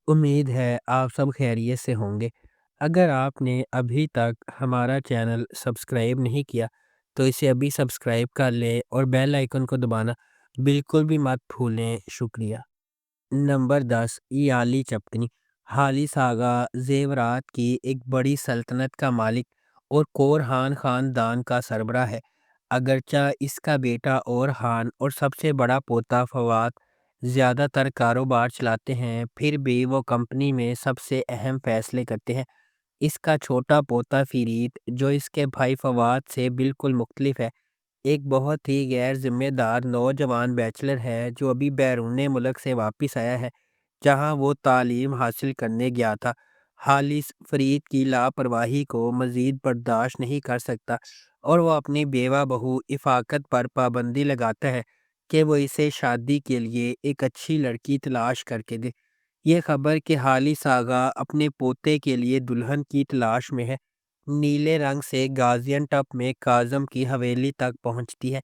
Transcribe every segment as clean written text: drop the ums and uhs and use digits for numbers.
امید ہے آپ سب خیریت سے ہوں گے۔ اگر آپ نے ابھی تک ہمارا چینل سبسکرائب نہیں کیا تو اسے ابھی سبسکرائب کر لیں اور بیل آئیکن کو دبانا بالکل بھی مت بھولیں۔ شکریہ۔ نمبر 10، یالی چپکنی۔ حالی ساگا زیورات کی ایک بڑی سلطنت کا مالک اور کورہان خاندان کا سربراہ ہے۔ اگرچہ اس کا بیٹا اورہان اور سب سے بڑا پوتا فواد زیادہ تر کاروبار چلاتے ہیں، پھر بھی وہ کمپنی میں سب سے اہم فیصلے کرتے ہیں۔ اس کا چھوٹا پوتا فرید، جو اس کے بھائی فواد سے بالکل مختلف ہے، ایک بہت ہی غیر ذمہ دار نوجوان بیچلر ہے جو ابھی بیرون ملک سے واپس آیا ہے جہاں وہ تعلیم حاصل کرنے گیا تھا۔ حالث فرید کی لاپرواہی کو مزید برداشت نہیں کر سکتا اور وہ اپنی بیوہ بہو افاقت پر پابندی لگاتا ہے کہ وہ اسے شادی کے لیے ایک اچھی لڑکی تلاش کر کے دے۔ یہ خبر کہ حالث آغا اپنے پوتے کے لیے دلہن کی تلاش میں ہے، نیلے رنگ سے گازین ٹپ میں کاظم کی حویلی تک پہنچتی ہے۔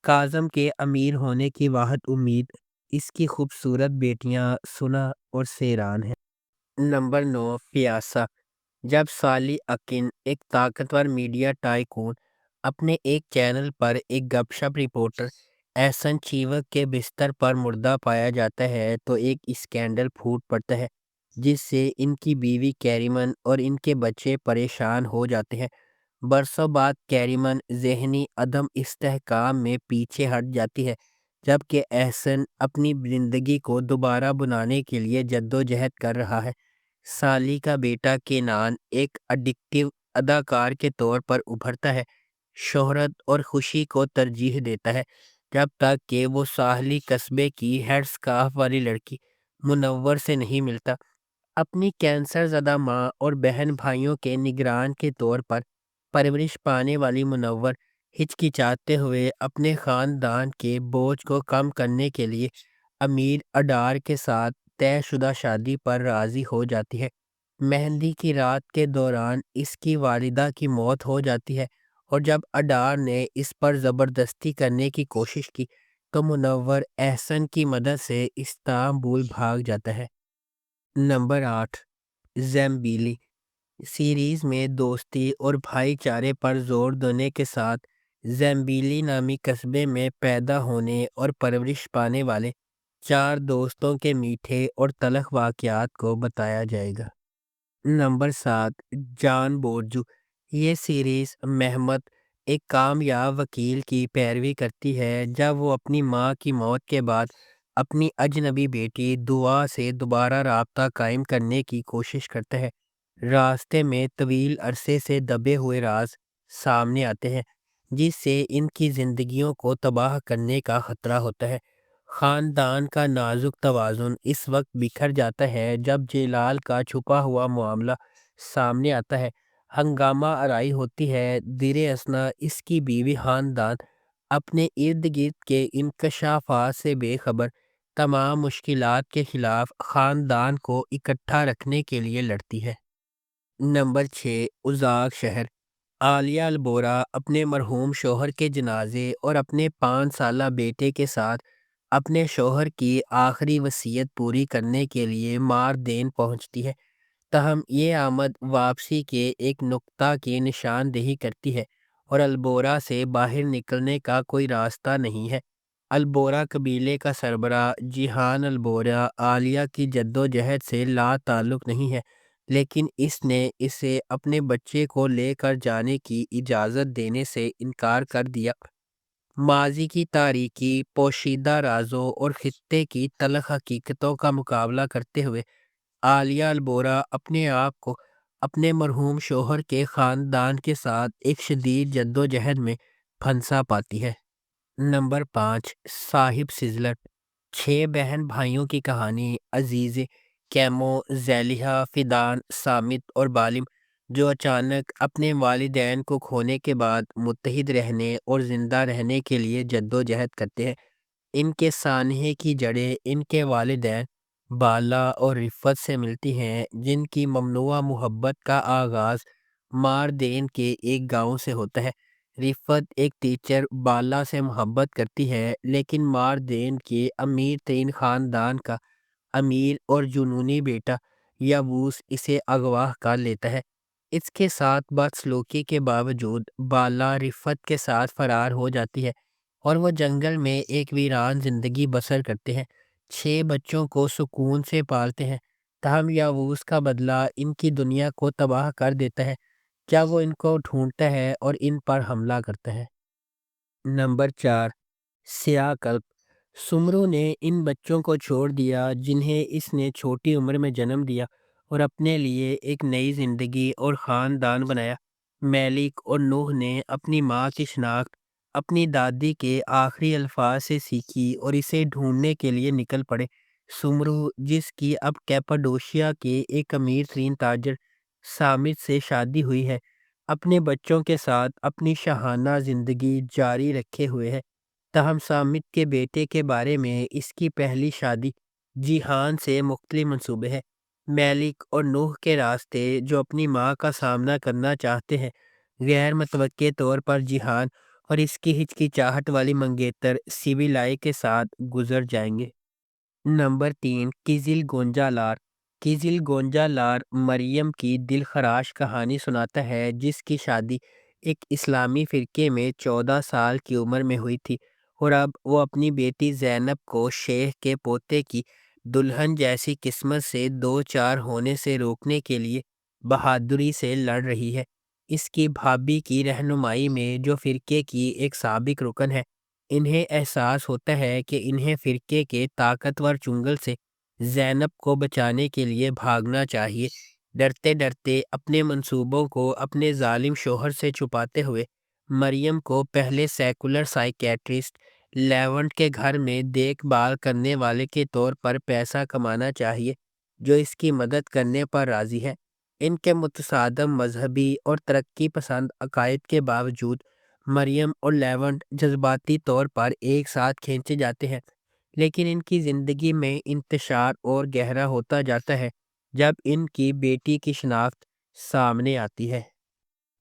کاظم کے امیر ہونے کی واحد امید اس کی خوبصورت بیٹیاں سنا اور سیران ہیں۔ نمبر 9، پیاسا۔ جب سالی اکن، ایک طاقتور میڈیا ٹائکون، اپنے ایک چینل پر ایک گپ شپ رپورٹر احسن چیوک کے بستر پر مردہ پایا جاتا ہے تو ایک اسکینڈل پھوٹ پڑتا ہے جس سے ان کی بیوی کیریمن اور ان کے بچے پریشان ہو جاتے ہیں۔ برسوں بعد کیریمن ذہنی عدم استحکام میں پیچھے ہٹ جاتی ہے جبکہ احسن اپنی زندگی کو دوبارہ بنانے کے لیے جدوجہد کر رہا ہے۔ سالی کا بیٹا کینان ایک اڈکٹیو اداکار کے طور پر ابھرتا ہے، شہرت اور خوشی کو ترجیح دیتا ہے جب تک کہ وہ ساحلی قصبے کی ہیڈ سکارف والی لڑکی منور سے نہیں ملتا۔ اپنی کینسر زدہ ماں اور بہن بھائیوں کے نگران کے طور پر پرورش پانے والی منور ہچکچاتے ہوئے اپنے خاندان کے بوجھ کو کم کرنے کے لیے امیر اڈار کے ساتھ طے شدہ شادی پر راضی ہو جاتی ہے۔ مہندی کی رات کے دوران اس کی والدہ کی موت ہو جاتی ہے اور جب اڈار نے اس پر زبردستی کرنے کی کوشش کی تو منور احسن کی مدد سے استنبول بھاگ جاتا ہے۔ نمبر 8، زیمبیلی۔ سیریز میں دوستی اور بھائی چارے پر زور دینے کے ساتھ زیمبیلی نامی قصبے میں پیدا ہونے اور پرورش پانے والے 4 دوستوں کے میٹھے اور تلخ واقعات کو بتایا جائے گا۔ نمبر 7، جان بورجو۔ یہ سیریز محمد، ایک کامیاب وکیل کی پیروی کرتی ہے جب وہ اپنی ماں کی موت کے بعد اپنی اجنبی بیٹی دعا سے دوبارہ رابطہ قائم کرنے کی کوشش کرتا ہے۔ راستے میں طویل عرصے سے دبے ہوئے راز سامنے آتے ہیں جس سے ان کی زندگیوں کو تباہ کرنے کا خطرہ ہوتا ہے۔ خاندان کا نازک توازن اس وقت بکھر جاتا ہے جب جیلال کا چھپا ہوا معاملہ سامنے آتا ہے، ہنگامہ آرائی ہوتی ہے۔ زیر اثنا اس کی بیوی خاندان اپنے ارد گرد کے انکشافات سے بے خبر تمام مشکلات کے خلاف خاندان کو اکٹھا رکھنے کے لیے لڑتی ہے۔ نمبر 6، ازاگ شہر۔ عالیہ البورا اپنے مرحوم شوہر کے جنازے اور اپنے 5 سالہ بیٹے کے ساتھ اپنے شوہر کی آخری وصیت پوری کرنے کے لیے ماردین پہنچتی ہے، تاہم یہ آمد واپسی کے ایک نقطہ کی نشاندہی کرتی ہے اور البورا سے باہر نکلنے کا کوئی راستہ نہیں ہے۔ البورا قبیلے کا سربراہ جیہان البورا عالیہ کی جدوجہد سے لا تعلق نہیں ہے، لیکن اس نے اسے اپنے بچے کو لے کر جانے کی اجازت دینے سے انکار کر دیا۔ ماضی کی تاریکی، پوشیدہ رازوں اور خطے کی تلخ حقیقتوں کا مقابلہ کرتے ہوئے عالیہ البورا اپنے آپ کو اپنے مرحوم شوہر کے خاندان کے ساتھ ایک شدید جدوجہد میں پھنسا پاتی ہے۔ نمبر 5، صاحب سزلٹ۔ 6 بہن بھائیوں کی کہانی، عزیزے، کیمو، زیلیہا، فیدان، سامت اور بالم، جو اچانک اپنے والدین کو کھونے کے بعد متحد رہنے اور زندہ رہنے کے لیے جدوجہد کرتے ہیں۔ ان کے سانحے کی جڑیں ان کے والدین بالا اور رفت سے ملتی ہیں جن کی ممنوعہ محبت کا آغاز ماردین کے ایک گاؤں سے ہوتا ہے۔ رفت ایک ٹیچر بالا سے محبت کرتی ہے لیکن ماردین کے امیر ترین خاندان کا امیر اور جنونی بیٹا یاووس اسے اغوا کر لیتا ہے۔ اس کے ساتھ بدسلوکی کے باوجود بالا رفت کے ساتھ فرار ہو جاتی ہے اور وہ جنگل میں ایک ویران زندگی بسر کرتے ہیں۔ 6 بچوں کو سکون سے پالتے ہیں، تاہم یاووس کا بدلہ ان کی دنیا کو تباہ کر دیتا ہے جب وہ ان کو ڈھونڈتا ہے اور ان پر حملہ کرتا ہے۔ نمبر 4، سیاہ کلب۔ سمرو نے ان بچوں کو چھوڑ دیا جنہیں اس نے چھوٹی عمر میں جنم دیا اور اپنے لیے ایک نئی زندگی اور خاندان بنایا۔ میلک اور نوح نے اپنی ماں کی شناخت اپنی دادی کے آخری الفاظ سے سیکھی اور اسے ڈھونڈنے کے لیے نکل پڑے۔ سمرو، جس کی اب کیپاڈوشیا کے ایک امیر ترین تاجر سامد سے شادی ہوئی ہے، اپنے بچوں کے ساتھ اپنی شاہانہ زندگی جاری رکھے ہوئے ہے۔ تاہم سامد کے بیٹے کے بارے میں اس کی پہلی شادی جیہان سے مختلف منصوبے ہیں۔ میلک اور نوح کے راستے جو اپنی ماں کا سامنا کرنا چاہتے ہیں، غیر متوقع طور پر جیہان اور اس کی ہچکچاہٹ والی منگیتر سیبیلائی کے ساتھ گزر جائیں گے۔ نمبر 3، کیزل گونجا لار۔ کیزل گونجا لار مریم کی دل خراش کہانی سناتا ہے، جس کی شادی ایک اسلامی فرقے میں 14 سال کی عمر میں ہوئی تھی اور اب وہ اپنی بیٹی زینب کو شیخ کے پوتے کی دلہن جیسی قسمت سے دو چار ہونے سے روکنے کے لیے بہادری سے لڑ رہی ہے۔ اس کی بھابھی کی رہنمائی میں، جو فرقے کی ایک سابق رکن ہے، انہیں احساس ہوتا ہے کہ انہیں فرقے کے طاقتور چنگل سے زینب کو بچانے کے لیے بھاگنا چاہیے۔ ڈرتے ڈرتے اپنے منصوبوں کو اپنے ظالم شوہر سے چھپاتے ہوئے مریم کو پہلے سیکولر سائیکیٹرسٹ لیونٹ کے گھر میں دیکھ بھال کرنے والے کے طور پر پیسہ کمانا چاہیے، جو اس کی مدد کرنے پر راضی ہے۔ ان کے متصادم مذہبی اور ترقی پسند عقائد کے باوجود مریم اور لیونٹ جذباتی طور پر ایک ساتھ کھینچے جاتے ہیں، لیکن ان کی زندگی میں انتشار اور گہرا ہوتا جاتا ہے جب ان کی بیٹی کی شناخت سامنے آتی ہے۔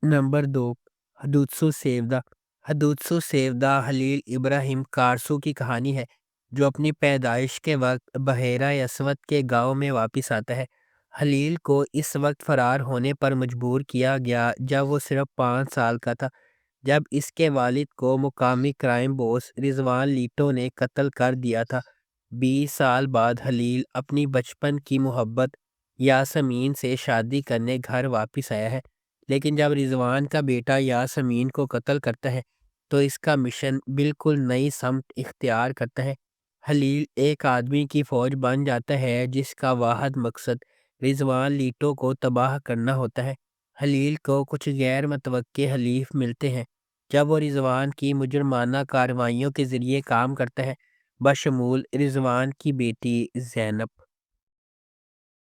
نمبر 2، حدوثو سیودہ۔ حدوثو سیودہ خلیل ابراہیم کارسو کی کہانی ہے، جو اپنی پیدائش کے وقت بحیرہ اسود کے گاؤں میں واپس آتا ہے۔ خلیل کو اس وقت فرار ہونے پر مجبور کیا گیا جب وہ صرف 5 سال کا تھا، جب اس کے والد کو مقامی کرائم بوس رضوان لیٹو نے قتل کر دیا تھا۔ 20 سال بعد خلیل اپنی بچپن کی محبت یاسمین سے شادی کرنے گھر واپس آیا ہے، لیکن جب رضوان کا بیٹا یاسمین کو قتل کرتا ہے تو اس کا مشن بالکل نئی سمت اختیار کرتا ہے۔ خلیل ایک آدمی کی فوج بن جاتا ہے جس کا واحد مقصد رضوان لیٹو کو تباہ کرنا ہوتا ہے۔ خلیل کو کچھ غیر متوقع حلیف ملتے ہیں جب وہ رضوان کی مجرمانہ کارروائیوں کے ذریعے کام کرتا ہے، بشمول رضوان کی بیٹی زینب۔